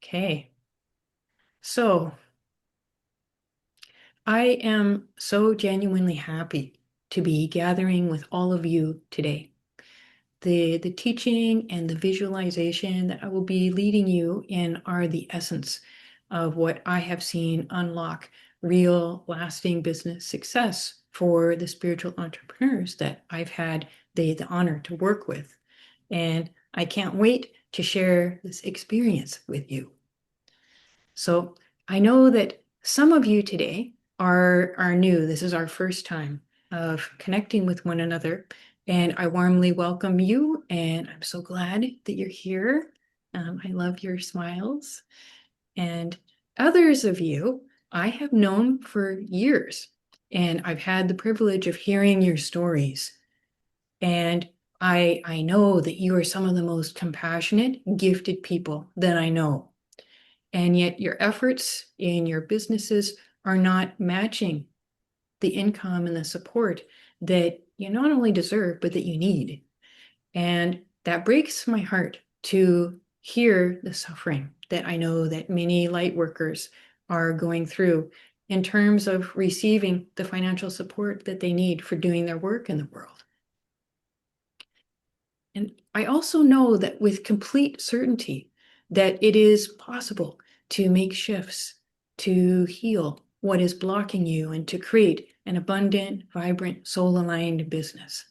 Okay, so I am so genuinely happy to be gathering with all of you today. The teaching and the visualization that I will be leading you in are the essence of what I have seen unlock real, lasting business success for the spiritual entrepreneurs that I've had the honor to work with. And I can't wait to share this experience with you. So I know that some of you today are new. This is our first time of connecting with one another, and I warmly welcome you, and I'm so glad that you're here. I love your smiles. And others of you I have known for years, and I've had the privilege of hearing your stories. And I know that you are some of the most compassionate, gifted people that I know. And yet your efforts in your businesses are not matching the income and the support that you not only deserve, but that you need. And that breaks my heart to hear the suffering that I know that many light workers are going through in terms of receiving the financial support that they need for doing their work in the world. And I also know that with complete certainty that it is possible to make shifts, to heal what is blocking you, and to create an abundant, vibrant, soul-aligned business.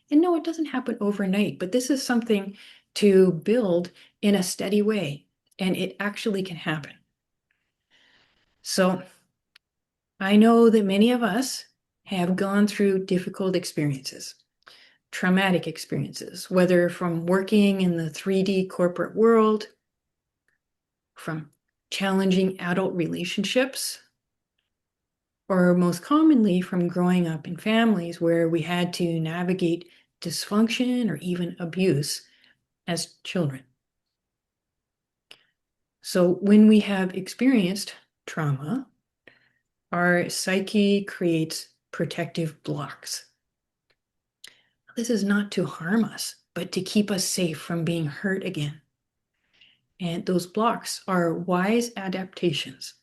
And no, it doesn't happen overnight, but this is something to build in a steady way, and it actually can happen. So I know that many of us have gone through difficult experiences, traumatic experiences, whether from working in the 3D corporate world, from challenging adult relationships, or most commonly from growing up in families where we had to navigate dysfunction or even abuse as children. So when we have experienced trauma, our psyche creates protective blocks. This is not to harm us, but to keep us safe from being hurt again. And those blocks are wise adaptations.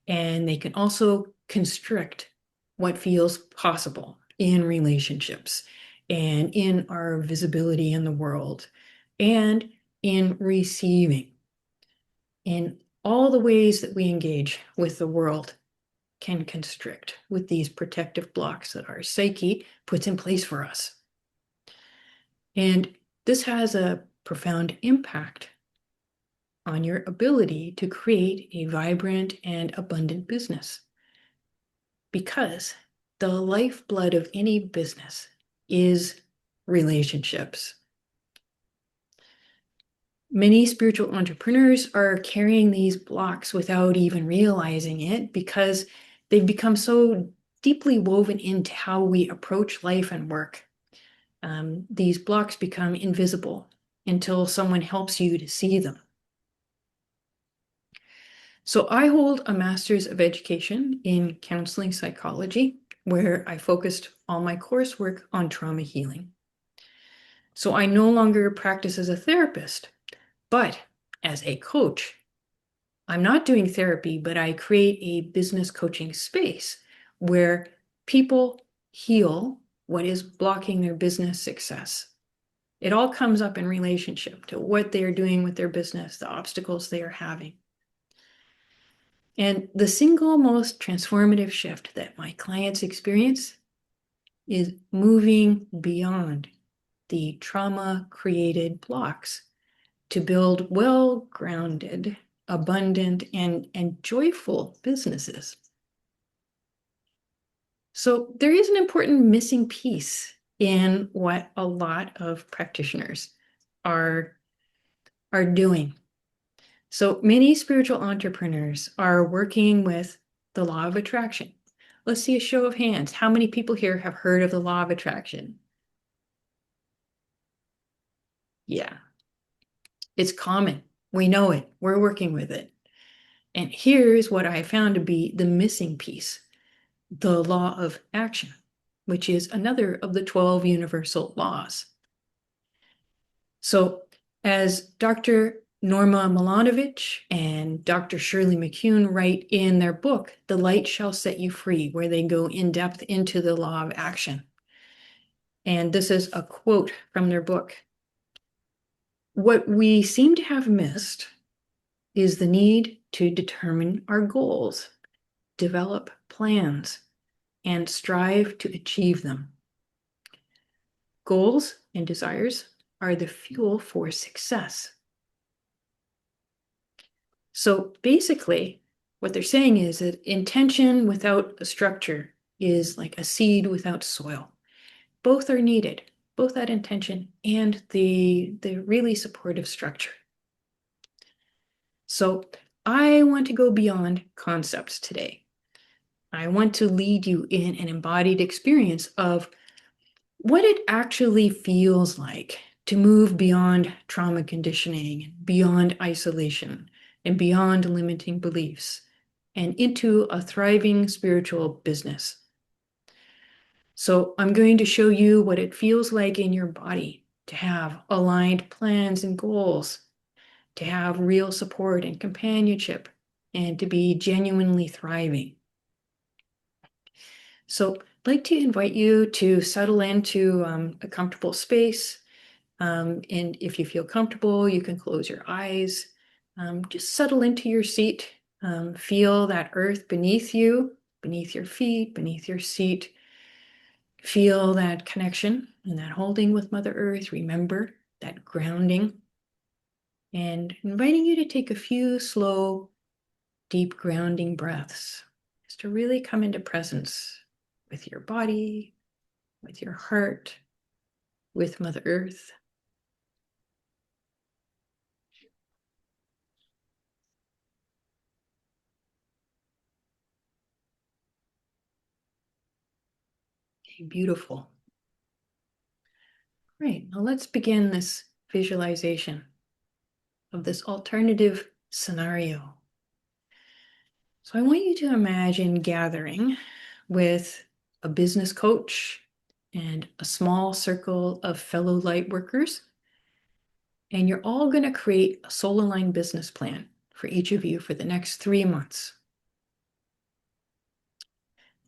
And they can also constrict what feels possible in relationships and in our visibility in the world and in receiving. In all the ways that we engage with the world can constrict with these protective blocks that our psyche puts in place for us. And this has a profound impact on your ability to create a vibrant and abundant business. Because the lifeblood of any business is relationships. Many spiritual entrepreneurs are carrying these blocks without even realizing it because they've become so deeply woven into how we approach life and work. These blocks become invisible until someone helps you to see them. So I hold a master's of education in counseling psychology, where I focused all my coursework on trauma healing. So I no longer practice as a therapist, but as a coach. I'm not doing therapy, but I create a business coaching space where people heal what is blocking their business success. It all comes up in relationship to what they are doing with their business, the obstacles they are having. And the single most transformative shift that my clients experience is moving beyond the trauma-created blocks to build well-grounded, abundant, and joyful businesses. So there is an important missing piece in what a lot of practitioners are doing. So many spiritual entrepreneurs are working with the law of attraction. Let's see a show of hands. How many people here have heard of the law of attraction? Yeah, it's common. We know it. We're working with it. And here's what I found to be the missing piece, the law of action, which is another of the 12 universal laws. So as Dr. Norma Milanovic and Dr. Shirley McCune write in their book, The Light Shall Set You Free, where they go in depth into the law of action. And this is a quote from their book. What we seem to have missed is the need to determine our goals, develop plans, and strive to achieve them. Goals and desires are the fuel for success. So basically, what they're saying is that intention without a structure is like a seed without soil. Both are needed, both that intention and the really supportive structure. So I want to go beyond concepts today. I want to lead you in an embodied experience of what it actually feels like to move beyond trauma conditioning, beyond isolation, and beyond limiting beliefs, and into a thriving spiritual business. So I'm going to show you what it feels like in your body to have aligned plans and goals, to have real support and companionship, and to be genuinely thriving. So I'd like to invite you to settle into a comfortable space. And if you feel comfortable, you can close your eyes. Just settle into your seat. Feel that earth beneath you, beneath your feet, beneath your seat. Feel that connection and that holding with Mother Earth. Remember that grounding. And inviting you to take a few slow, deep grounding breaths, just to really come into presence with your body, with your heart, with Mother Earth. Okay, beautiful. Great. Now let's begin this visualization of this alternative scenario. So I want you to imagine gathering with a business coach and a small circle of fellow light workers. And you're all going to create a soul-aligned business plan for each of you for the next 3 months.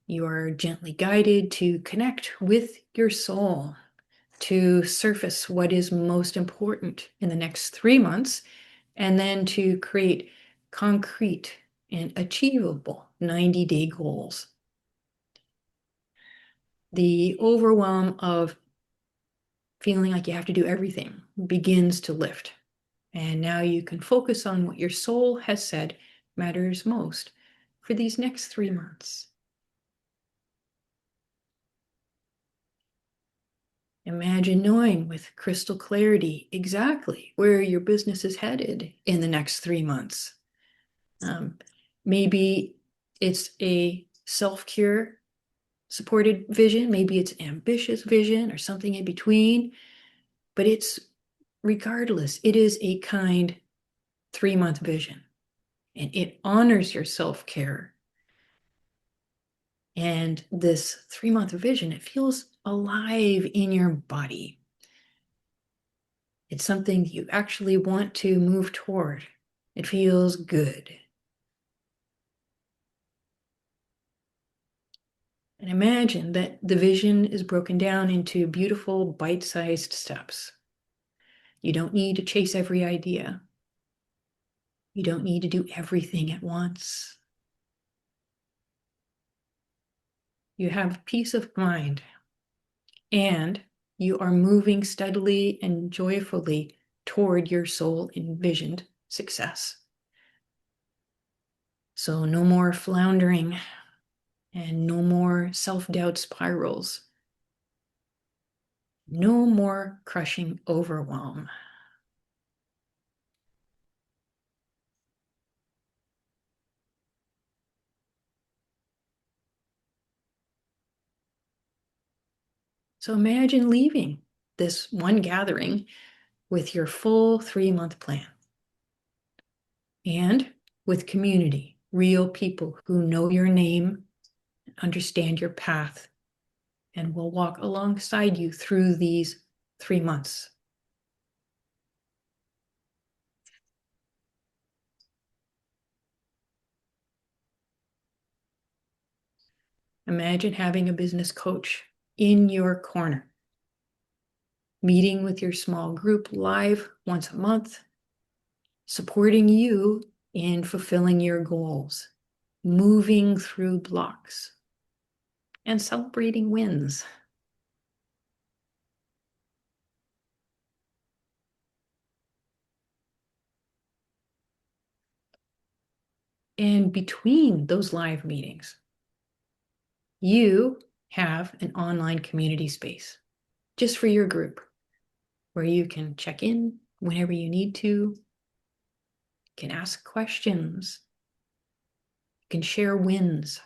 You are gently guided to connect with your soul, to surface what is most important in the next 3 months, and then to create concrete and achievable 90-day goals. The overwhelm of feeling like you have to do everything begins to lift. And now you can focus on what your soul has said matters most for these next 3 months. Imagine knowing with crystal clarity exactly where your business is headed in the next 3 months. Maybe it's a self-care supported vision, maybe it's ambitious vision or something in between, but it's regardless, it is a kind 3-month vision and it honors your self-care. And this 3-month vision, it feels alive in your body. It's something you actually want to move toward. It feels good. And imagine that the vision is broken down into beautiful bite-sized steps. You don't need to chase every idea. You don't need to do everything at once. You have peace of mind, and you are moving steadily and joyfully toward your soul envisioned success. So no more floundering and no more self-doubt spirals. No more crushing overwhelm. So imagine leaving this one gathering with your full 3-month plan and with community, real people who know your name, understand your path, and will walk alongside you through these 3 months. Imagine having a business coach in your corner, meeting with your small group live once a month, supporting you in fulfilling your goals, moving through blocks, and celebrating wins. And between those live meetings, you have an online community space just for your group where you can check in whenever you need to, can ask questions, you can share wins,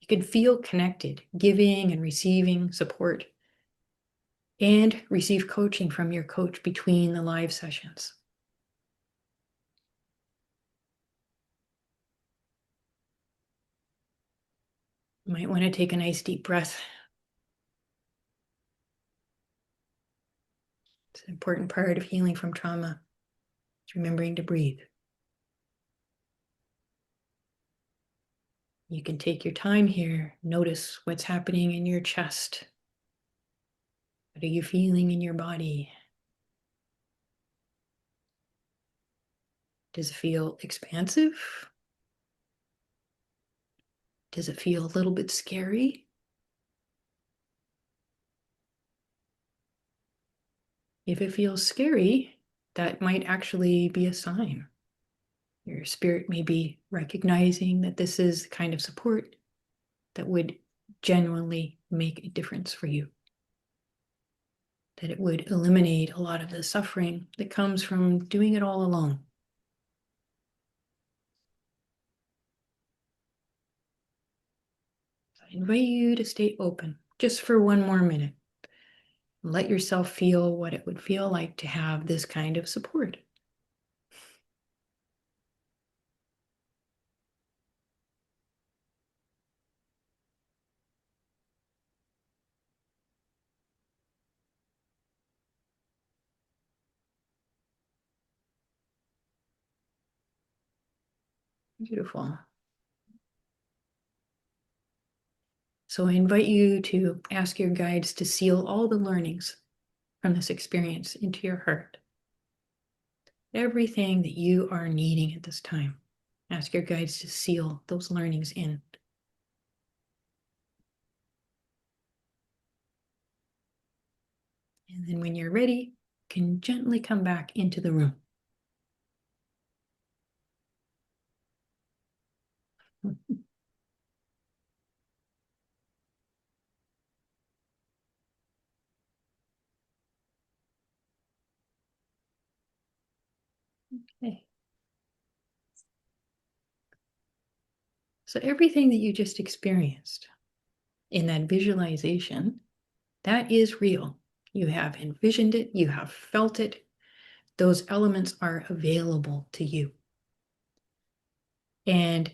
you can feel connected, giving and receiving support, and receive coaching from your coach between the live sessions. You might want to take a nice deep breath. It's an important part of healing from trauma. It's remembering to breathe. You can take your time here. Notice what's happening in your chest. What are you feeling in your body? Does it feel expansive? Does it feel a little bit scary? If it feels scary, that might actually be a sign. Your spirit may be recognizing that this is the kind of support that would genuinely make a difference for you. That it would eliminate a lot of the suffering that comes from doing it all alone. So I invite you to stay open just for one more minute. Let yourself feel what it would feel like to have this kind of support. Beautiful. So I invite you to ask your guides to seal all the learnings from this experience into your heart. Everything that you are needing at this time, ask your guides to seal those learnings in. And then when you're ready, you can gently come back into the room. Okay. So everything that you just experienced in that visualization, that is real. You have envisioned it, you have felt it. Those elements are available to you. And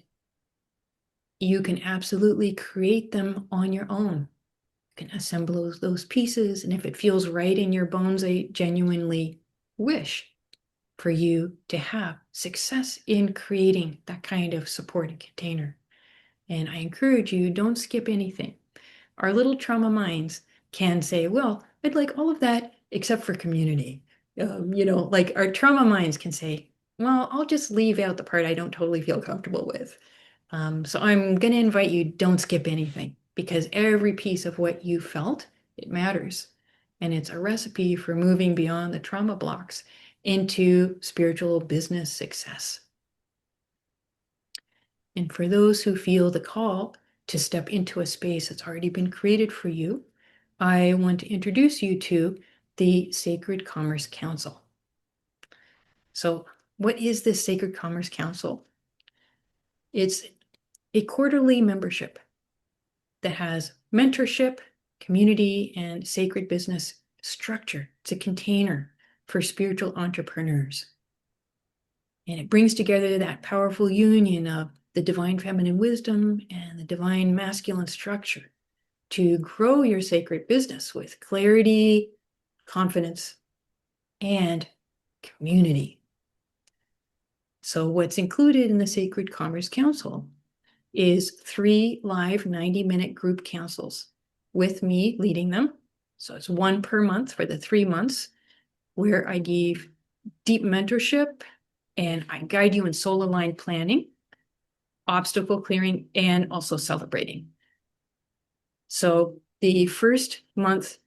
you can absolutely create them on your own. You can assemble those pieces. And if it feels right in your bones, I genuinely wish for you to have success in creating that kind of supporting container. And I encourage you, don't skip anything. Our little trauma minds can say, well, I'd like all of that except for community. Like our trauma minds can say, well, I'll just leave out the part I don't totally feel comfortable with. So I'm going to invite you, don't skip anything, because every piece of what you felt, it matters. And it's a recipe for moving beyond the trauma blocks into spiritual business success. And for those who feel the call to step into a space that's already been created for you, I want to introduce you to the Sacred Commerce Council. So, what is this Sacred Commerce Council? It's a quarterly membership that has mentorship, community, and sacred business structure. It's a container for spiritual entrepreneurs. And it brings together that powerful union of the divine feminine wisdom and the divine masculine structure to grow your sacred business with clarity, confidence, and community. So what's included in the Sacred Commerce Council is 3 live 90-minute group councils with me leading them. So it's 1 per month for the 3 months, where I give deep mentorship and I guide you in soul-aligned planning, obstacle clearing, and also celebrating. So the first month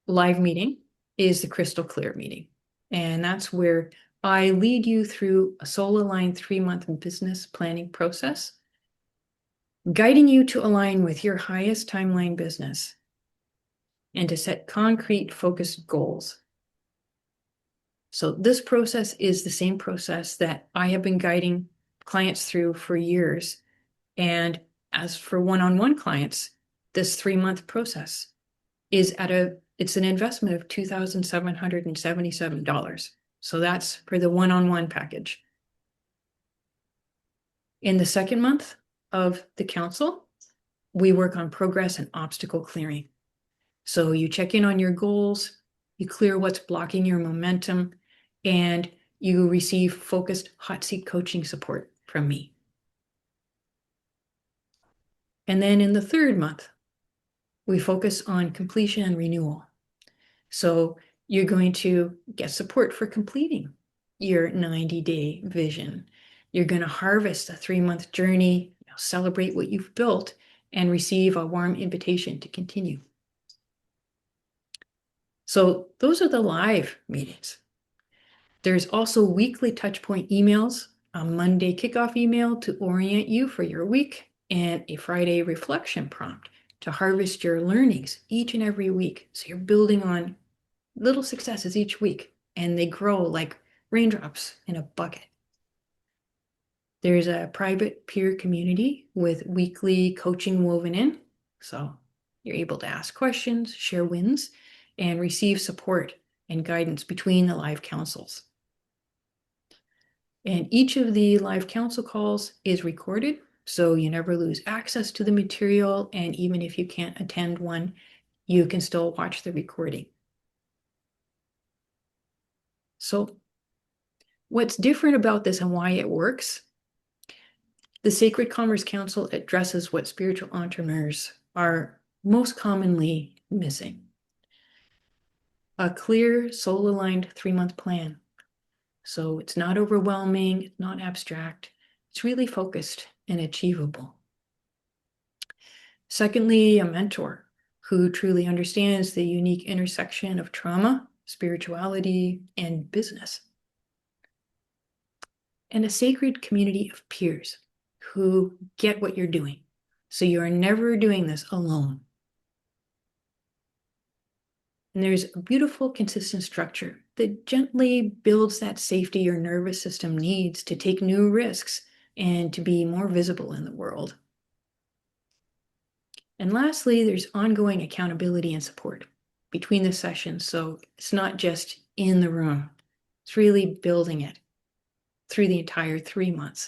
live meeting is the crystal clear meeting. And that's where I lead you through a soul-aligned 3-month business planning process, guiding you to align with your highest timeline business and to set concrete, focused goals. So this process is the same process that I have been guiding clients through for years. And as for one-on-one clients, this 3-month process is it's an investment of $2,777. So that's for the one-on-one package. In the second month of the council, we work on progress and obstacle clearing. So you check in on your goals, you clear what's blocking your momentum, and you receive focused hot seat coaching support from me. And then in the third month, we focus on completion and renewal. So you're going to get support for completing your 90-day vision. You're going to harvest a 3-month journey, celebrate what you've built, and receive a warm invitation to continue. So those are the live meetings. There's also weekly touchpoint emails, a Monday kickoff email to orient you for your week, and a Friday reflection prompt to harvest your learnings each and every week. So you're building on little successes each week, and they grow like raindrops in a bucket. There's a private peer community with weekly coaching woven in. So you're able to ask questions, share wins, and receive support and guidance between the live councils. And each of the live council calls is recorded, so you never lose access to the material. And even if you can't attend one, you can still watch the recording. So what's different about this and why it works? The Sacred Commerce Council addresses what spiritual entrepreneurs are most commonly missing: a clear, soul-aligned 3-month plan. So it's not overwhelming, it's not abstract, it's really focused and achievable. Secondly, a mentor who truly understands the unique intersection of trauma, spirituality, and business. And a sacred community of peers who get what you're doing. So you're never doing this alone. And there's a beautiful, consistent structure that gently builds that safety your nervous system needs to take new risks and to be more visible in the world. And lastly, there's ongoing accountability and support between the sessions. So it's not just in the room, it's really building it through the entire 3 months.